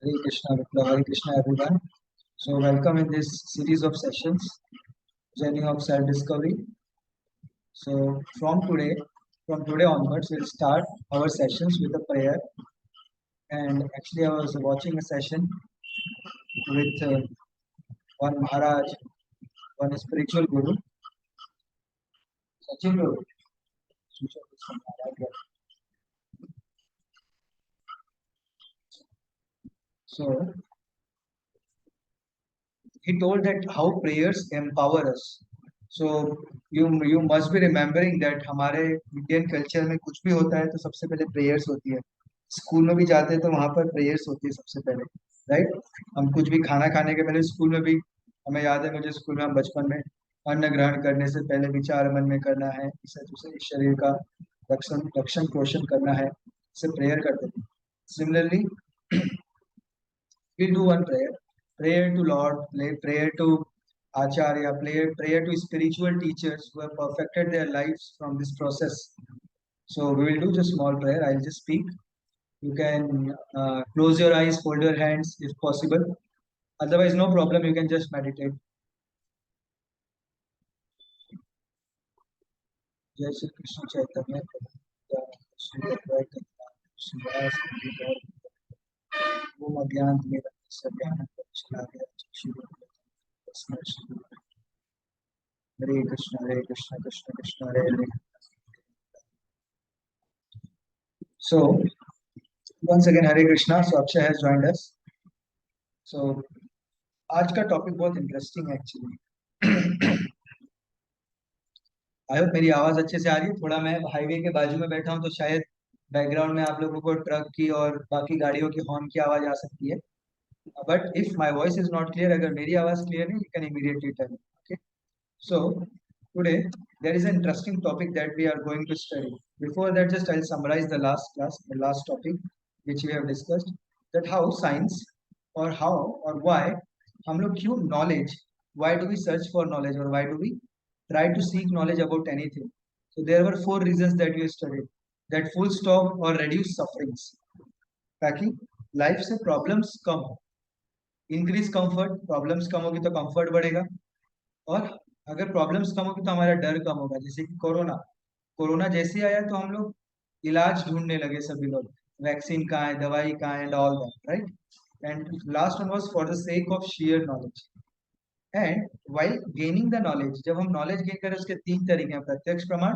Hare Krishna, Vikram. Hare Krishna, everyone. So, welcome in this series of sessions, Journey of Self-Discovery. So, from today onwards, we'll start our sessions with a prayer. And actually, I was watching a session with one Maharaj, one spiritual guru, Sachin Guru. So, he told that how prayers empower us. So you must be remembering that हमारे Indian culture में कुछ भी होता है तो सबसे पहले prayers होती है। स्कूल में भी जाते हैं तो वहां पर प्रेयर्स होती है सबसे पहले, राइट। हम कुछ भी खाना खाने के पहले स्कूल में भी, हमें याद है, मुझे स्कूल में हम बचपन में अन्न ग्रहण करने से पहले विचार मन में करना है, इसे दूसरे इस शरीर का रक्षण रक्षण पोषण करना है, इसे प्रेयर करते थे। Similarly we do one prayer to Lord, prayer to Acharya, prayer to spiritual teachers who have perfected their lives from this process. So we will do just small prayer. I'll just speak. You can close your eyes, fold your hands if possible. Otherwise, no problem. You can just meditate. Jai Shri Krishna Chaitanya. Shri Advaita Shivas Om Agyan Mera Sagyana Pachalaya Shri Hare Krishna, Hare Krishna, Krishna Krishna, Hare Hare. So once again, Hare Krishna. So Akshay has joined us. So आज का topic बहुत interesting है actually. I hope मेरी आवाज अच्छे से आ रही है। थोड़ा मैं हाईवे के बाजू में बैठा हूँ तो शायद बैकग्राउंड में आप लोगों को ट्रक की और बाकी गाड़ियों की हॉर्न की आवाज आ सकती है। But if my voice is not clear, अगर मेरी आवाज क्लियर नहीं, you can immediately tell me, okay. So today there is an interesting topic that we are going to study. Before that, just I'll summarize the last topic which we have discussed, that how science or how or why हम लोग क्यों knowledge, why do we search for knowledge or why do we try to seek knowledge about anything. So there were four reasons that we studied, that full stop or reduce sufferings, ताकि life से problems कम हो, increase comfort, problems कम होगी तो comfort बढ़ेगा, और अगर problems कम होगी तो हमारा डर कम होगा। जैसे कि कोरोना, कोरोना जैसे आया तो हम लोग इलाज ढूंढने लगे, सभी लोग वैक्सीन कहाँ है, दवाई कहाँ है, and all that, right. And last one was for the sake of share knowledge. And while gaining the knowledge, जब हम नॉलेज गेन करें उसके तीन तरीके हैं, प्रत्यक्ष प्रमाण,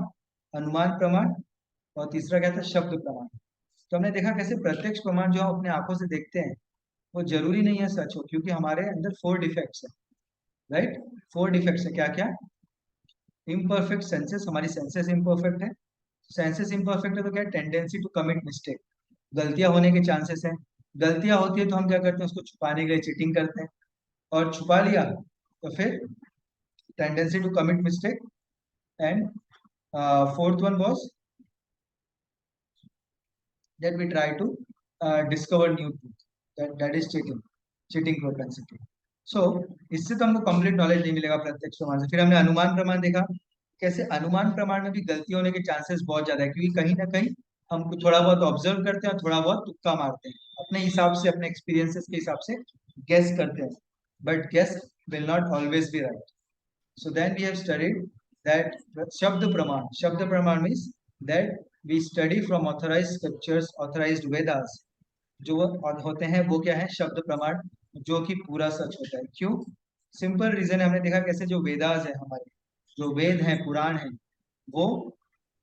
अनुमान प्रमाण, और तीसरा क्या था, शब्द प्रमाण। तो हमने देखा कैसे प्रत्यक्ष प्रमाण जो हम अपने आंखों से देखते हैं वो जरूरी नहीं है सच हो, क्योंकि हमारे अंदर फोर डिफेक्ट्स है, राइट। फोर डिफेक्ट्स है, क्या क्या? इम्परफेक्ट सेंसेस, हमारी सेंसेस इम्परफेक्ट है। सेंसेस इम्परफेक्ट है तो क्या, टेंडेंसी टू कमिट मिस्टेक, गलतियां होने के चांसेस हैं। गलतियां होती है तो हम क्या करते हैं, उसको छुपाने के लिए चीटिंग करते हैं, और छुपा लिया तो फिर tendency to commit mistake. And fourth one was that we try to discover new truth, that is cheating propensity. So इससे तो हमको कंप्लीट नॉलेज नहीं मिलेगा प्रत्यक्ष प्रमाण से। फिर हमने अनुमान प्रमाण देखा, कैसे अनुमान प्रमाण में भी गलती होने के चांसेस बहुत ज्यादा है, क्योंकि कहीं ना कहीं हम थोड़ा बहुत ऑब्जर्व करते हैं और थोड़ा बहुत तुक्का मारते हैं, अपने हिसाब से, अपने एक्सपीरियंसेस के हिसाब से गेस करते हैं, but guess will not always be right. So then we have studied that Shabd Praman. Shabd Praman means that we study from authorized scriptures, authorized Vedas. जो होते हैं वो क्या है, शब्द प्रमाण, जो कि पूरा सच होता है। क्यों? सिंपल रीजन है, हमने देखा कैसे जो वेदास है, हमारे जो वेद हैं, पुराण हैं, वो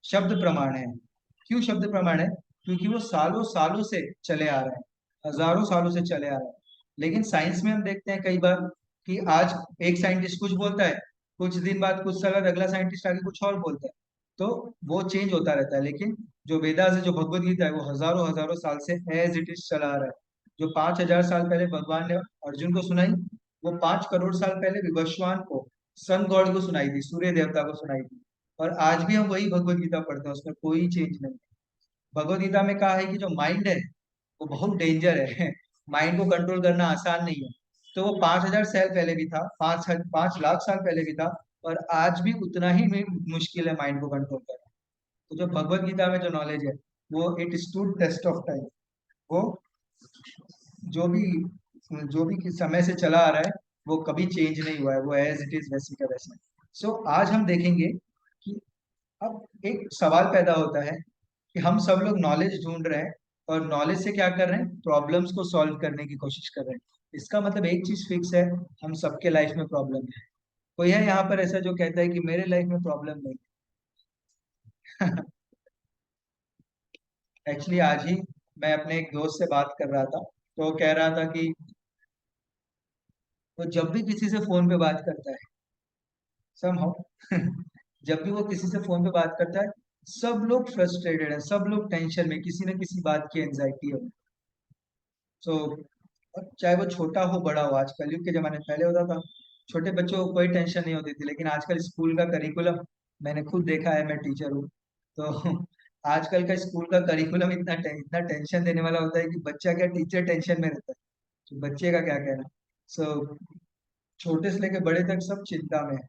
शब्द प्रमाण है। क्यों शब्द प्रमाण है? क्योंकि वो सालों सालों से चले आ रहे हैं, हजारों सालों से चले आ रहे हैं। लेकिन साइंस में हम देखते हैं कई बार कि आज एक साइंटिस्ट कुछ बोलता है, कुछ दिन बाद, कुछ साल बाद अगला साइंटिस्ट आगे कुछ और बोलता है, तो वो चेंज होता रहता है। लेकिन जो वेदास है, जो भगवत गीता है, वो हजारों हजारों साल से एज इट इज चला आ रहा है। जो 5,000 साल पहले भगवान ने अर्जुन को सुनाई, वो 5 करोड़ साल पहले विवस्वान को, सन गॉड को सुनाई थी, सूर्य देवता को सुनाई थी। और आज भी हम वही भगवत गीता पढ़ते हैं, उसमें कोई चेंज नहीं। भगवत गीता में कहा है कि जो माइंड है वो बहुत डेंजर है, माइंड को कंट्रोल करना आसान नहीं है। तो वो 5,000 साल पहले भी था, 5 लाख साल पहले भी था, और आज भी उतना ही मुश्किल है माइंड को कंट्रोल करना। तो जो भगवत गीता में जो नॉलेज है वो it stood test of time, वो जो भी समय से चला आ रहा है वो कभी चेंज नहीं हुआ है, वो एज इट इज वैसी का वैसा। सो आज हम देखेंगे कि अब एक सवाल पैदा होता है कि हम सब लोग नॉलेज ढूंढ रहे हैं और नॉलेज से क्या कर रहे हैं, प्रॉब्लम्स को सॉल्व करने की कोशिश कर रहे हैं। इसका मतलब एक चीज फिक्स है, हम सबके लाइफ में प्रॉब्लम है। कोई है यहाँ पर ऐसा जो कहता है कि मेरे लाइफ में प्रॉब्लम नहीं है? एक्चुअली आज ही मैं अपने एक दोस्त से बात कर रहा था, तो वो कह रहा था कि वो जब भी किसी से फोन पे बात करता है समहाउ जब भी वो किसी से फोन पे बात करता है, सब लोग फ्रस्ट्रेटेड है, सब लोग टेंशन में, किसी न किसी बात की एंजाइटी है। सो चाहे वो छोटा हो बड़ा हो, आज कलयुग के जमाने में पहले होता था छोटे बच्चों को कोई टेंशन नहीं होती थी, लेकिन आजकल स्कूल का करिकुलम, मैंने खुद देखा है, मैं टीचर हूँ, तो आजकल का स्कूल का करिकुलम इतना टेंशन देने वाला होता है कि बच्चा क्या, टीचर टेंशन में रहता है, तो बच्चे का क्या कहना। सो छोटे से लेकर बड़े तक सब चिंता में है।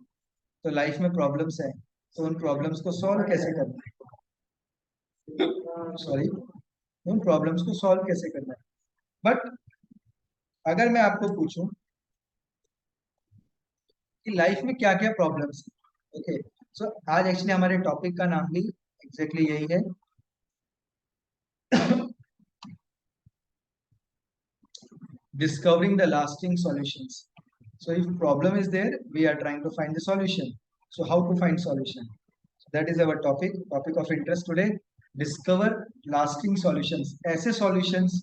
तो लाइफ में प्रॉब्लम्स है, तो उन प्रॉब्लम्स को सॉल्व कैसे करना है, सॉरी, उन प्रॉब्लम्स को सॉल्व कैसे करना है। बट अगर मैं आपको पूछूं कि लाइफ में क्या क्या प्रॉब्लम्स है, ओके, सो आज एक्चुअली हमारे टॉपिक का नाम भी एग्जैक्टली यही है, discovering the lasting solutions. So if problem is there, we are trying to find the solution. So how to find solution? That is our topic of interest today. Discover lasting solutions. ऐसे solutions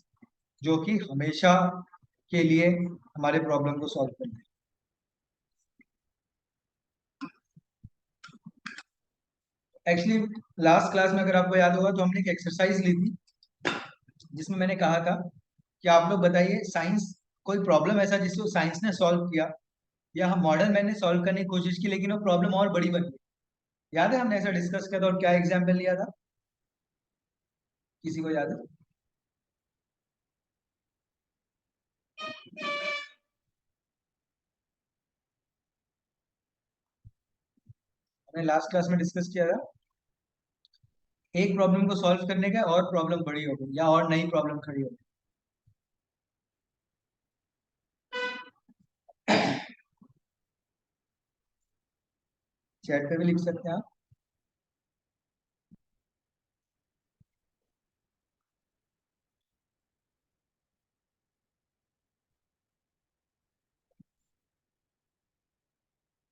जो कि हमेशा के लिए हमारे problem को solve करें। Actually last class में अगर आपको याद होगा तो हमने एक एक्सरसाइज ली थी जिसमें मैंने कहा था कि आप लोग बताइए साइंस, कोई प्रॉब्लम ऐसा जिसको साइंस ने सॉल्व किया या हम मॉडर्न मैन ने सॉल्व करने की कोशिश की लेकिन वो प्रॉब्लम और बड़ी बन गई। याद है हमने ऐसा डिस्कस किया था और क्या एग्जाम्पल लिया था, किसी को याद है? हमने लास्ट क्लास में डिस्कस किया था, एक प्रॉब्लम को सॉल्व करने का और प्रॉब्लम बड़ी हो गई या और नई प्रॉब्लम खड़ी हो गई। चैट पे भी लिख सकते हैं आप।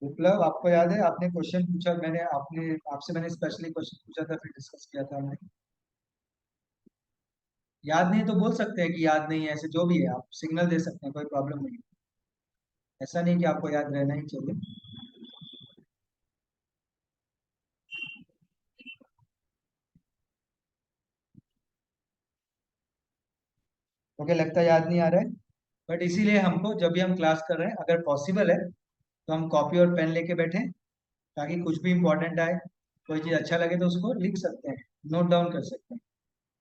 विप्लव, आपको याद है आपने क्वेश्चन पूछा, मैंने आपने आपसे मैंने स्पेशली क्वेश्चन पूछा था, फिर डिस्कस किया था हमने। याद नहीं तो बोल सकते हैं कि याद नहीं है, ऐसे जो भी है आप सिग्नल दे सकते हैं, कोई प्रॉब्लम नहीं है। ऐसा नहीं कि आपको याद रहना ही चाहिए। ओके, लगता है याद नहीं आ रहा है, बट इसीलिए हमको जब भी हम क्लास कर रहे हैं अगर पॉसिबल है तो हम कॉपी और पेन लेके बैठे, ताकि कुछ भी इंपॉर्टेंट आए, कोई चीज अच्छा लगे तो उसको लिख सकते हैं, नोट डाउन कर सकते हैं।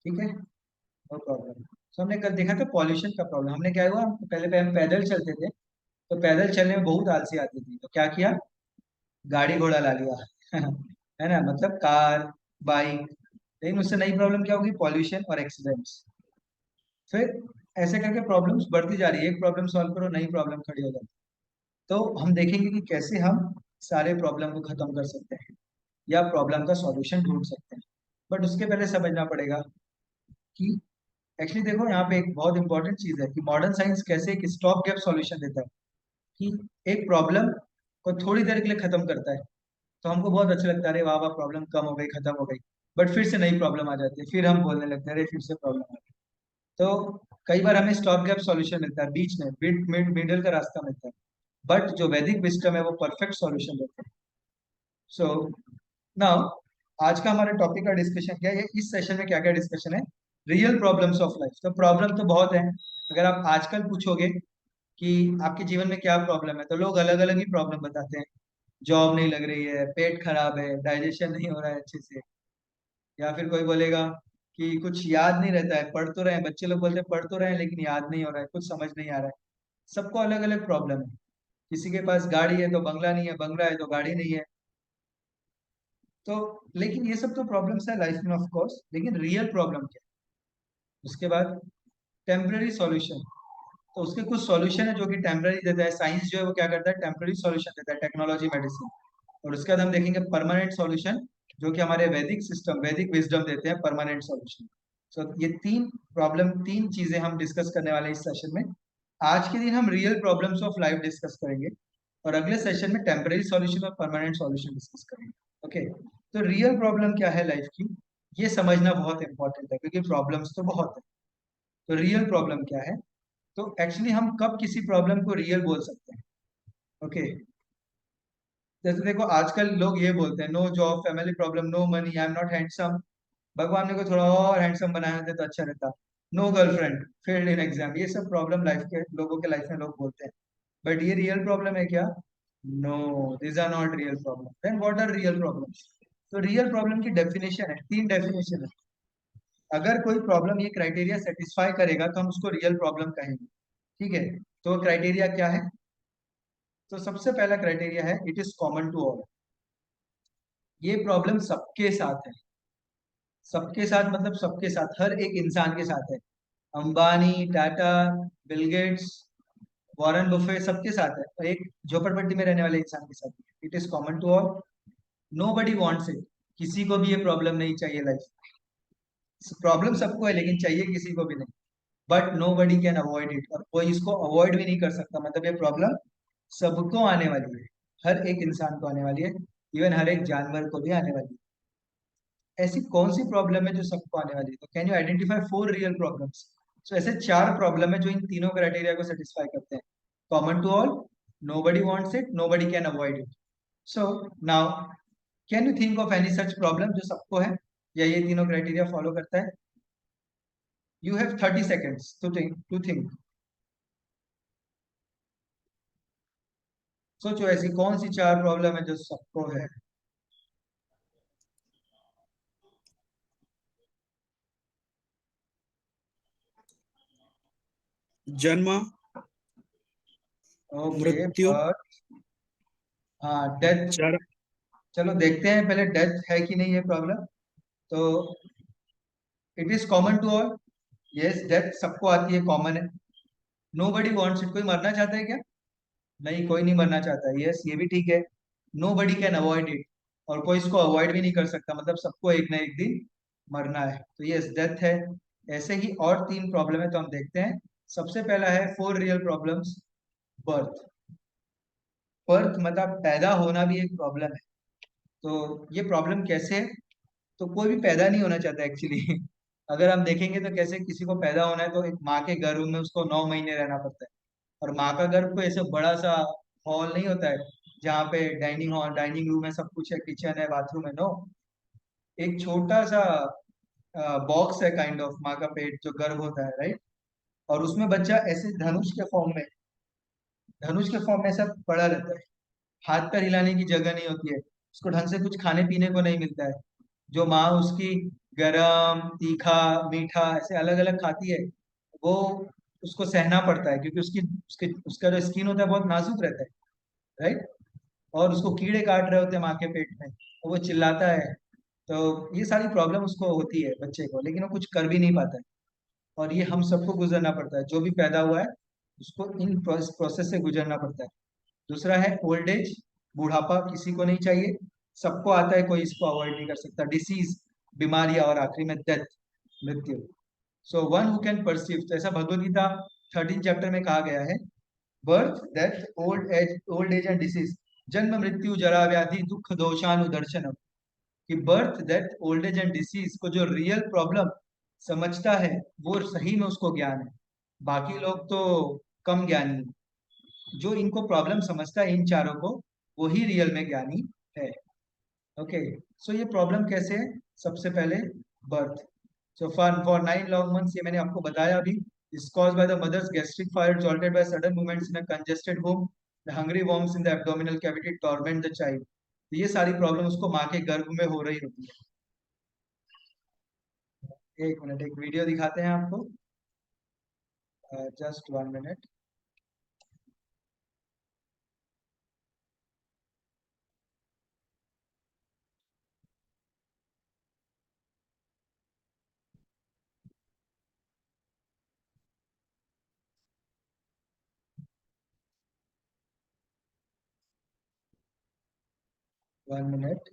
ठीक है, नो प्रॉब्लम। तो हमने कल देखा था पॉल्यूशन का प्रॉब्लम, हमने क्या हुआ, पहले पहले हम पैदल चलते थे, तो पैदल चलने में बहुत आलसी आती थी, तो क्या किया, गाड़ी घोड़ा ला लिया है ना, मतलब कार, बाइक। लेकिन उससे नई प्रॉब्लम क्या होगी, पॉल्यूशन और एक्सीडेंट्स। फिर ऐसे करके प्रॉब्लम्स बढ़ती जा रही है, एक प्रॉब्लम सॉल्व करो नई प्रॉब्लम खड़ी हो जाती है। तो हम देखेंगे कि कैसे हम सारे प्रॉब्लम को खत्म कर सकते हैं या प्रॉब्लम का सॉल्यूशन ढूंढ सकते हैं। बट उसके पहले समझना पड़ेगा कि एक्चुअली देखो यहाँ पे एक बहुत इंपॉर्टेंट चीज है कि मॉडर्न साइंस कैसे एक स्टॉप गैप सॉल्यूशन देता है, कि एक प्रॉब्लम को थोड़ी देर के लिए खत्म करता है, तो हमको बहुत अच्छा लगता है, अरे वाह वाह प्रॉब्लम कम हो गई, खत्म हो गई। बट फिर से नई प्रॉब्लम आ जाती है, फिर हम बोलने लगते हैं अरे फिर से प्रॉब्लम आ गई। तो कई बार हमें स्टॉप गैप सॉल्यूशन मिलता है, बीच में मिडल का रास्ता मिलता है, बट जो वैदिक विस्डम है वो परफेक्ट सॉल्यूशन देता है। सो नाउ आज का हमारे टॉपिक का डिस्कशन क्या है, इस सेशन में क्या क्या डिस्कशन है, रियल प्रॉब्लम्स ऑफ लाइफ। तो प्रॉब्लम तो बहुत है, अगर आप आजकल पूछोगे कि आपके जीवन में क्या प्रॉब्लम है, तो लोग अलग अलग ही प्रॉब्लम बताते हैं। जॉब नहीं लग रही है, पेट खराब है, डाइजेशन नहीं हो रहा है अच्छे से, या फिर कोई बोलेगा कि कुछ याद नहीं रहता है, पढ़ तो रहे हैं, बच्चे लोग बोलते हैं पढ़ तो रहे हैं लेकिन याद नहीं हो रहा है, कुछ समझ नहीं आ रहा है। सबको अलग अलग प्रॉब्लम है, किसी के पास गाड़ी है तो बंगला नहीं है, बंगला है तो गाड़ी नहीं है। तो लेकिन ये सब तो प्रॉब्लम्स है लाइफ में ऑफ कोर्स, लेकिन रियल प्रॉब्लम क्या है, उसके बाद टेम्पररी सॉल्यूशन। तो उसके कुछ सॉल्यूशन है जो कि टेम्पररी देता है। साइंस जो है वो क्या करता है, टेम्पररी सॉल्यूशन देता है, टेक्नोलॉजी, मेडिसिन। और उसके बाद हम देखेंगे परमानेंट सॉल्यूशन, जो कि हमारे वैदिक सिस्टम, वैदिक विजडम देते हैं परमानेंट सॉल्यूशन। सो ये तीन प्रॉब्लम, तीन चीजें हम डिस्कस करने वाले हैं इस सेशन में। आज के दिन हम real problems of life discuss करेंगे, और अगले सेशन में टेम्पररी सॉल्यूशन और परमानेंट सॉल्यूशन डिस्कस करेंगे। ओके, तो रियल प्रॉब्लम क्या है लाइफ की, ये समझना बहुत इंपॉर्टेंट है, क्योंकि प्रॉब्लम्स तो बहुत है। तो रियल प्रॉब्लम क्या है, तो एक्चुअली हम कब किसी प्रॉब्लम को रियल बोल सकते हैं। ओके, जैसे देखो आजकल लोग ये बोलते हैं, no job, family problem, no money, I am not handsome, भगवान ने को थोड़ा और हैंडसम बनाया होता तो अच्छा रहता, no girlfriend, failed in exam, ये सब प्रॉब्लम लाइफ के लोगों के लाइफ में लोग बोलते हैं। बट ये रियल प्रॉब्लम है क्या? No, these are not real problem. Then what are real problems? तो रियल प्रॉब्लम की डेफिनेशन है, तीन डेफिनेशन है। अगर कोई प्रॉब्लम ये क्राइटेरिया सेटिस्फाई करेगा तो हम उसको रियल प्रॉब्लम कहेंगे। ठीक है, तो क्राइटेरिया क्या है? तो सबसे पहला क्राइटेरिया है, it is common to all. ये प्रॉब्लम सबके साथ है। सबके साथ मतलब सबके साथ, हर एक इंसान के साथ है। Ambani, Tata, Bill Gates, Warren Buffett, सबके साथ है, और एक झोपड़पट्टी में रहने वाले इंसान के साथ। It is common to all, nobody wants it. किसी को भी ये प्रॉब्लम नहीं चाहिए लाइफ। प्रॉब्लम सबको है लेकिन चाहिए किसी को भी नहीं। But nobody can avoid it, और कोई इसको अवॉइड भी नहीं कर सकता। मतलब ये प्रॉब्लम सबको आने वाली है, हर एक इंसान को आने वाली है, इवन हर एक जानवर को भी आने वाली है। ऐसी कौन सी प्रॉब्लम है जो सबको आने वाली है? तो can you identify four real problems? So ऐसे चार प्रॉब्लम है जो इन तीनों क्राइटेरिया को सेटिस्फाई करते हैं। Common to all, nobody wants it, nobody can avoid it. So now, can you think of any such problem जो सबको है, या ये तीनों क्राइटेरिया फॉलो करता है? You have 30 seconds to think. सोचो ऐसी कौन सी चार प्रॉब्लम है जो सबको है। जन्म, ओके, मृत्यु, बर्थ, हाँ, डेथ। जड़। चलो देखते हैं पहले डेथ है कि नहीं है प्रॉब्लम। तो it is common to all, yes, death सबको आती है, कॉमन है। नो बडी वॉन्ट्स इट, कोई मरना चाहता है क्या? नहीं, कोई नहीं मरना चाहता है, यस, ये भी ठीक है। Nobody can avoid it, और कोई इसको अवॉइड भी नहीं कर सकता, मतलब सबको एक ना एक दिन मरना है, तो यस, डेथ है। ऐसे ही और तीन प्रॉब्लम है, तो हम देखते हैं। सबसे पहला है four real problems. Birth. Birth मतलब पैदा होना भी एक प्रॉब्लम है। तो ये प्रॉब्लम कैसे है? तो कोई भी पैदा नहीं होना चाहता एक्चुअली। अगर हम देखेंगे तो कैसे किसी को पैदा होना है, तो एक माँ के गर्भ में उसको 9 महीने रहना पड़ता है। और माँ का गर्भ कोई ऐसे बड़ा सा हॉल नहीं होता है, जहाँ पे डाइनिंग हॉल, डाइनिंग रूम है, सब कुछ है, किचन है, बाथरूम है, नो। एक छोटा सा बॉक्स है, काइंड ऑफ, माँ का पेट जो गर्भ होता है, राइट। और उसमें बच्चा ऐसे धनुष के फॉर्म में ऐसा पड़ा रहता है। हाथ पैर हिलाने की जगह नहीं होती है, उसको ढंग से कुछ खाने पीने को नहीं मिलता है। जो माँ उसकी गरम, तीखा, मीठा ऐसे अलग अलग खाती है, वो उसको सहना पड़ता है, क्योंकि उसका जो स्किन होता है बहुत नाजुक रहता है, राइट। और उसको कीड़े काट रहे होते हैं माँ के पेट में, तो वो चिल्लाता है। तो ये सारी प्रॉब्लम उसको होती है बच्चे को, लेकिन वो कुछ कर भी नहीं पाता है। और ये हम सबको गुजरना पड़ता है, जो भी पैदा हुआ है उसको इन प्रोसेस से गुजरना पड़ता है। दूसरा है ओल्ड एज, बुढ़ापा किसी को नहीं चाहिए, सबको आता है, कोई इसको अवॉइड नहीं कर सकता। डिसीज, बीमारियां, और आखिरी में डेथ, मृत्यु। So one who can perceive, तो ऐसा भगवत गीता 13 चैप्टर में कहा गया है। Birth, death, old age and disease, जन्म, मृत्यु, जरा, व्याधि, दुख, दोषानुदर्शनम। कि birth, death, old age and disease को जो रियल प्रॉब्लम समझता है, वो सही में उसको ज्ञान है। बाकी लोग तो कम ज्ञानी हैं। जो इनको प्रॉब्लम समझता है, इन चारों को, वही रियल में ज्ञानी है। ओके, सो ये प्रॉब्लम कैसे है? सबसे पहले birth. So for 9 long months, ये मैंने आपको बताया अभी, is caused by the mother's gastric fire jolted by sudden movements in a congested womb, the hungry worms in the abdominal cavity torment the child. ये सारी प्रॉब्लम उसको माँ के गर्भ में हो रही होती है। एक मिनट, एक वीडियो दिखाते हैं आपको, जस्ट 1 minute। 1 minute.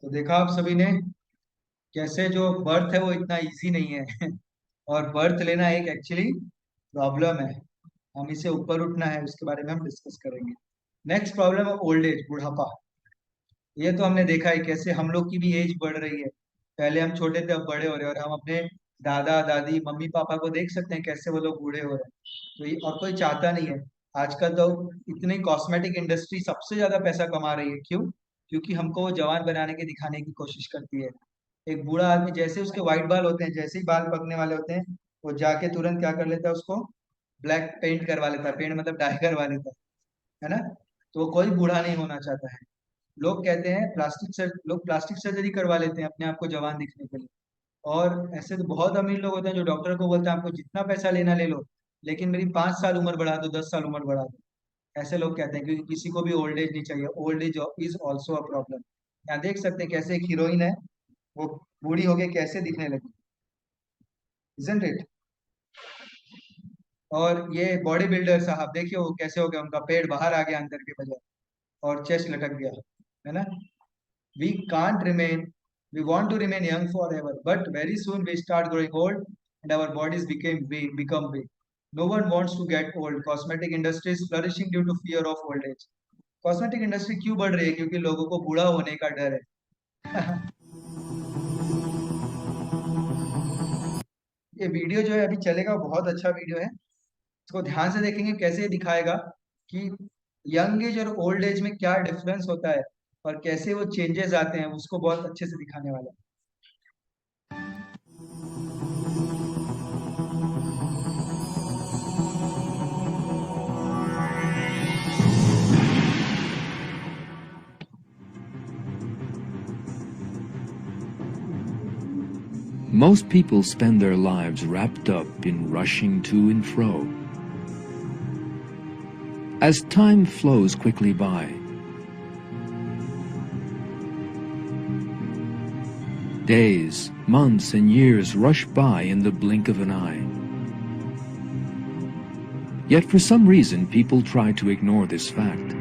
तो देखा आप सभी ने कैसे जो बर्थ है वो इतना इजी नहीं है और बर्थ लेना एक एक्चुअली प्रॉब्लम है। हम इसे ऊपर उठना है, उसके बारे में हम डिस्कस करेंगे। नेक्स्ट प्रॉब्लम है ओल्ड एज, बुढ़ापा। ये तो हमने देखा है कैसे हम लोग की भी एज बढ़ रही है। पहले हम छोटे थे, अब बड़े हो रहे हैं, और हम अपने दादा दादी मम्मी पापा को देख सकते हैं कैसे वो लोग बूढ़े हो रहे हैं। तो ये और कोई चाहता नहीं है। आजकल तो इतनी कॉस्मेटिक इंडस्ट्री सबसे ज्यादा पैसा कमा रही है। क्यों? क्योंकि हमको वो जवान बनाने के दिखाने की कोशिश करती है। एक बूढ़ा आदमी जैसे उसके व्हाइट बाल होते हैं, जैसे ही बाल पकने वाले होते हैं, वो जाके तुरंत क्या कर लेता है, उसको ब्लैक पेंट करवा लेता है, पेंट मतलब डाई करवा लेता है ना। तो वो कोई बूढ़ा नहीं होना चाहता है। लोग कहते हैं लोग प्लास्टिक सर्जरी करवा लेते हैं अपने आप को जवान दिखने के लिए। और ऐसे तो बहुत अमीर लोग होते हैं जो डॉक्टर को बोलते हैं आपको जितना पैसा लेना ले लो, लेकिन मेरी 5 साल उम्र बढ़ा दो, 10 साल उम्र बढ़ा दो। ऐसे लोग कहते हैं क्योंकि किसी को भी ओल्ड एज नहीं चाहिए। Old age is also a problem. यहाँ देख सकते हैं कैसे एक हीरोइन है, वो बूढ़ी हो गई कैसे दिखने लगी, इजंट इट। और ये बॉडी बिल्डर साहब देखिए वो कैसे हो गया, उनका पेट बाहर आ गया अंदर के बजाय, और चेस्ट लटक गया, है ना। We can't remain, we want to remain young forever, but very soon we start growing old and our bodies become weak. No one wants to get old. Cosmetic industry is flourishing due to fear of old age. Cosmetic industry क्यों बढ़ रही है? क्योंकि लोगों को बूढ़ा होने का डर है। ये वीडियो जो है अभी चलेगा, बहुत अच्छा वीडियो है। इसको ध्यान से देखेंगे कैसे ये दिखाएगा कि यंग एज और ओल्ड एज में क्या डिफरेंस होता है और कैसे वो चेंजेस आते हैं, उसको बहुत अच्छे से दिखाने वाला है। Most people spend their lives wrapped up in rushing to and fro. As time flows quickly by, days, months, and years rush by in the blink of an eye. Yet for some reason, people try to ignore this fact.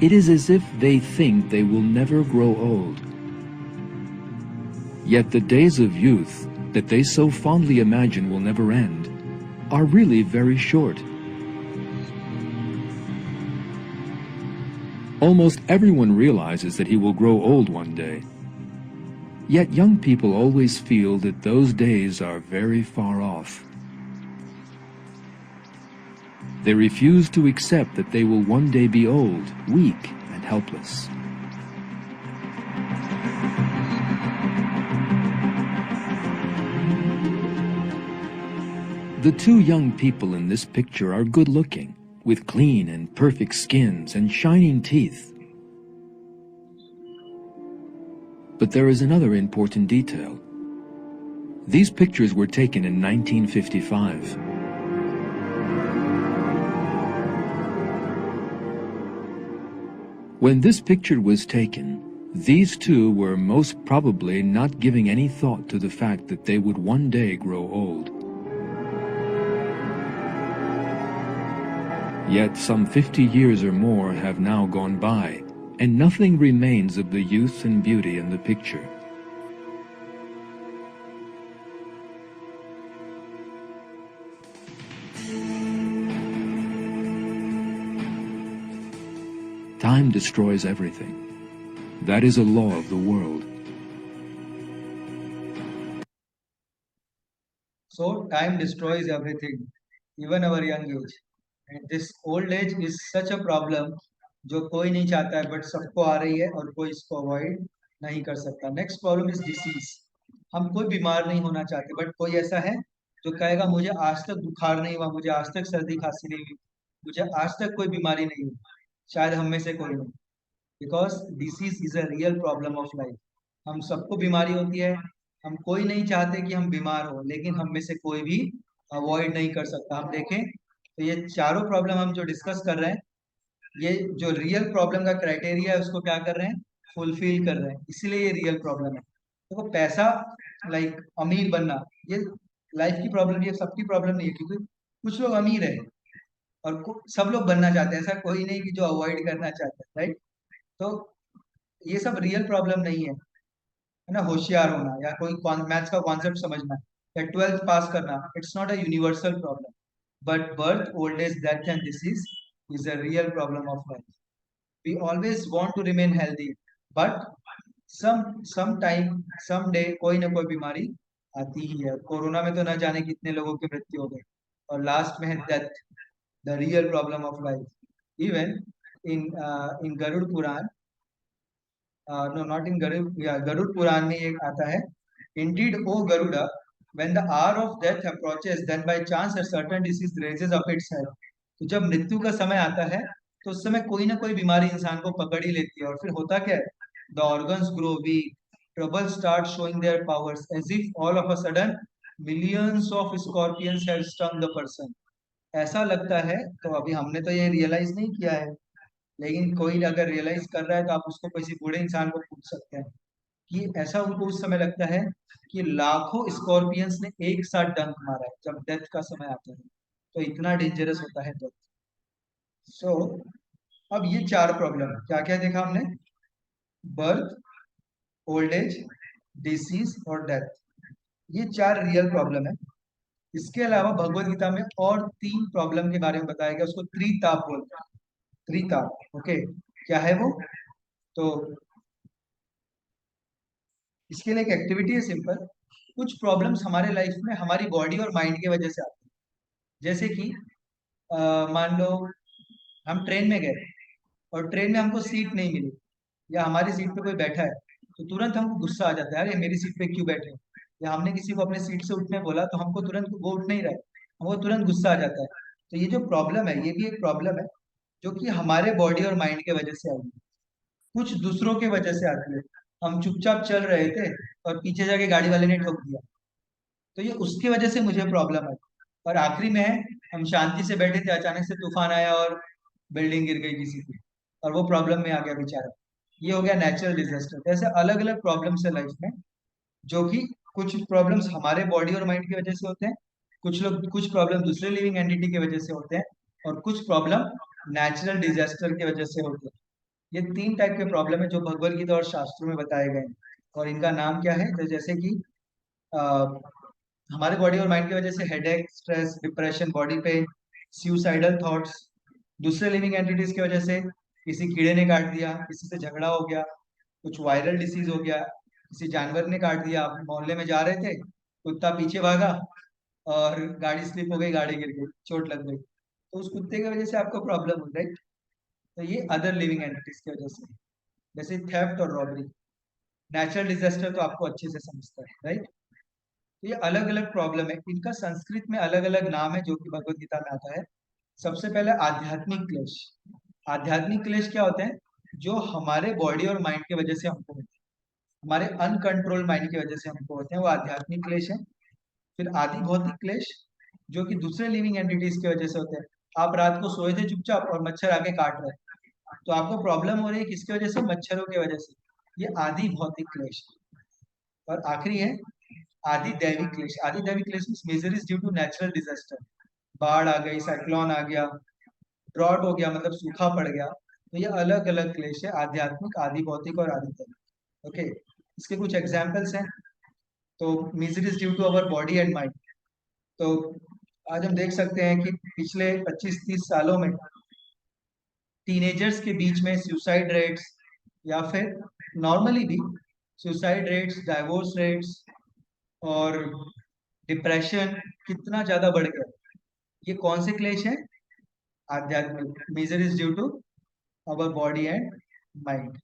It is as if they think they will never grow old. Yet the days of youth that they so fondly imagine will never end are really very short. Almost everyone realizes that he will grow old one day. Yet young people always feel that those days are very far off. They refuse to accept that they will one day be old, weak, and helpless. The two young people in this picture are good-looking, with clean and perfect skins and shining teeth. But there is another important detail. These pictures were taken in 1955. When this picture was taken, these two were most probably not giving any thought to the fact that they would one day grow old. Yet some 50 years or more have now gone by, and nothing remains of the youth and beauty in the picture. Time destroys everything. That is a law of the world. So time destroys everything, even our young age. And this old age is such a problem जो कोई नहीं चाहता है, but सबको आ रही है और कोई इसको अवॉइड नहीं कर सकता. Next problem is disease. हम कोई बीमार नहीं होना चाहते, बट कोई ऐसा है जो कहेगा मुझे आज तक बुखार नहीं हुआ, मुझे आज तक सर्दी खांसी नहीं हुई, मुझे आज तक कोई बीमारी नहीं हुई. शायद हम में से कोई नहीं. Because disease is a real problem of life. हम सबको बीमारी होती है. हम कोई नहीं चाहते कि हम बीमार हो, लेकिन हम में से कोई भी अवॉइड नहीं कर सकता. हम देखें तो ये चारों प्रॉब्लम हम जो डिस्कस कर रहे हैं, ये जो रियल प्रॉब्लम का क्राइटेरिया है उसको क्या कर रहे हैं, फुलफिल कर रहे हैं. इसीलिए ये रियल प्रॉब्लम है. देखो पैसा, लाइक अमीर बनना, ये लाइफ की प्रॉब्लम, ये सबकी प्रॉब्लम नहीं है. क्योंकि कुछ लोग अमीर है और सब लोग बनना चाहते हैं. ऐसा कोई नहीं कि जो अवॉइड करना चाहता है, राइट. तो ये सब रियल प्रॉब्लम नहीं है ना. होशियार होना या कोई मैथ्स का कॉन्सेप्ट समझना या ट्वेल्थ पास करना, it's not a universal problem. But birth, old age, death and disease is a real problem of life. We always want to remain healthy, but sometime, someday कोई ना कोई बीमारी आती ही है. कोरोना में तो न जाने कितने लोगों की मृत्यु हो गई, और लास्ट में है death, the real problem of life. Even in Garuda Purana, no not in Garuda, या गरुड़ पुराण में ये आता है, indeed o garuda, when the hour of death approaches, then by chance a certain disease raises up its head. तो जब मृत्यु का समय आता है तो उस समय कोई ना कोई बीमारी इंसान को पकड़ ही लेती है. और फिर होता क्या है, the organs grow weak, trouble start showing their powers, as if all of a sudden millions of scorpions have stung the person. ऐसा लगता है. तो अभी हमने तो ये रियलाइज नहीं किया है, लेकिन कोई अगर रियलाइज कर रहा है तो आप उसको किसी बूढ़े इंसान को पूछ सकते हैं कि ऐसा उनको उस समय लगता है कि लाखों स्कॉर्पियंस ने एक साथ डंक मारा है जब डेथ का समय आता है. तो इतना डेंजरस होता है डेथ. सो अब ये चार प्रॉब्लम है. क्या क्या देखा हमने, बर्थ, ओल्ड एज, डिसीज और डेथ. ये चार रियल प्रॉब्लम है. इसके अलावा भगवत गीता में और तीन प्रॉब्लम के बारे में बताया गया, उसको त्रिताप बोलते हैं. त्रिताप, ओके. क्या है वो? तो इसके लिए एक एक्टिविटी है सिंपल. कुछ प्रॉब्लम्स हमारे लाइफ में हमारी बॉडी और माइंड की वजह से आती है. जैसे कि मान लो हम ट्रेन में गए और ट्रेन में हमको सीट नहीं मिली, या हमारी सीट पे कोई बैठा है, तो तुरंत हमको गुस्सा आ जाता है, अरे मेरी सीट पे क्यों बैठे. या हमने किसी को अपने सीट से उठने बोला तो हमको तुरंत, वो उठ नहीं रहा है, हमको तुरंत गुस्सा आ जाता है. तो ये जो प्रॉब्लम है, ये भी एक प्रॉब्लम है जो कि हमारे बॉडी और माइंड के वजह से आई है. कुछ दूसरों के वजह से आती है. हम चुपचाप चल रहे थे और पीछे जाके गाड़ी वाले ने ठोक दिया, तो ये उसकी वजह से मुझे प्रॉब्लम है. और आखिरी में है, हम शांति से बैठे थे, अचानक से तूफान आया और बिल्डिंग गिर गई किसी की, और वो प्रॉब्लम में आ गया बेचारा. ये हो गया नेचुरल डिजास्टर. तो ऐसे अलग अलग प्रॉब्लम्स है लाइफ में, जो कि कुछ प्रॉब्लम्स हमारे बॉडी और माइंड की वजह से होते हैं, कुछ प्रॉब्लम दूसरे लिविंग एंटिटी की वजह से होते हैं, और कुछ प्रॉब्लम नेचुरल डिजास्टर की वजह से होते हैं. ये तीन टाइप के प्रॉब्लम है जो भगवत गीता और शास्त्रों में बताए गए हैं. और इनका नाम क्या है, तो जैसे कि हमारे बॉडी और माइंड की वजह से headache, stress, depression, body pain, suicidal thoughts, दूसरे लिविंग एंटिटीज की वजह से, किसी कीड़े ने काट दिया, किसी से झगड़ा हो गया, कुछ वायरल डिसीज हो गया, किसी जानवर ने काट दिया, आप मोहल्ले में जा रहे थे, कुत्ता पीछे भागा और गाड़ी स्लिप हो गई, गाड़ी गिर गई, चोट लग गई, तो उस कुत्ते की वजह से आपको प्रॉब्लम हुई, राइट? तो ये अदर लिविंग एंटिटीज की वजह से, जैसे थेफ्ट और रॉबरी। नेचुरल डिजास्टर तो आपको अच्छे से समझता है, राइट? तो ये अलग अलग प्रॉब्लम है, इनका संस्कृत में अलग अलग नाम है जो कि भगवत गीता में आता है। सबसे पहले आध्यात्मिक क्लेश। आध्यात्मिक क्लेश क्या होते हैं? जो हमारे बॉडी और माइंड की वजह से हमको होते हैं, हमारे अनकंट्रोल माइंड की वजह से हमको होते हैं, वो आध्यात्मिक क्लेश है। फिर आदि भौतिक क्लेश, जो कि दूसरे लिविंग एंटिटीज की वजह से होते हैं। आप रात को सोए थे चुपचाप और मच्छर आके काट रहे हैं, तो आपको प्रॉब्लम हो रही है किसकी वजह से? मच्छरों की वजह से। ये आदि भौतिक क्लेश। और आखिरी है आदि दैविक क्लेश। आदि दैविक क्लेश means major is due to natural disaster. बाढ़ आ गई, साइक्लोन आ गया, ड्रॉट हो गया, मतलब सूखा पड़ गया। तो ये अलग अलग क्लेश है, आध्यात्मिक, आदि भौतिक और आदि दैविक। ओके, इसके कुछ एग्जाम्पल्स हैं। तो major is due to our body and mind. तो आज हम देख सकते हैं कि पिछले 25-30 सालों में टीनेजर्स के बीच में सुसाइड रेट्स, या फिर नॉर्मली भी सुसाइड रेट्स, डाइवोर्स रेट्स और डिप्रेशन कितना ज्यादा बढ़ गया। ये कौन से क्लेश हैं? आध्यात्मिक। Major is due to our body and mind.